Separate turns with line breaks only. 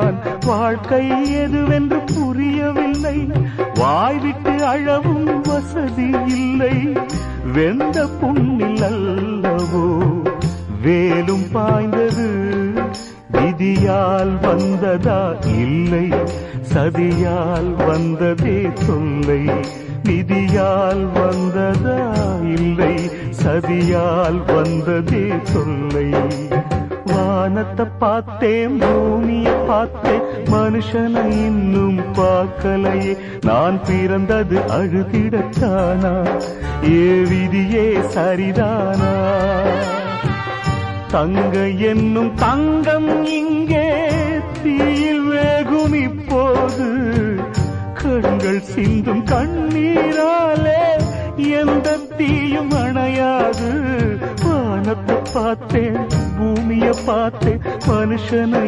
நான் வாழ்க்கை எதுவென்று புரியவில்லை. வாய்விட்டு அழவும் வசதி இல்லை. வெந்த புண்ணில் அல்லவோ வேலும் பாய்ந்தது. விதியால் வந்ததா இல்லை, சதியால் வந்ததே தொல்லை. விதியால் வந்ததா இல்லை, சதியால் வந்ததே தொல்லை. வானத்தை பார்த்தேன், பூமிய பார்த்தேன், மனுஷனை இன்னும் பார்க்கலையே. நான் பிறந்தது அழுதிடத்தானா? ஏ விதியே சரிதானா? தங்க என்னும் தங்கம் இங்கே தீயில் வேகும் இப்போது. கண்கள் சிந்தும் கண்ணீராலே எந்த தீயும் அணையாது. வானத்தை பார்த்தேன், பூமியை பார்த்தேன், மனுஷனை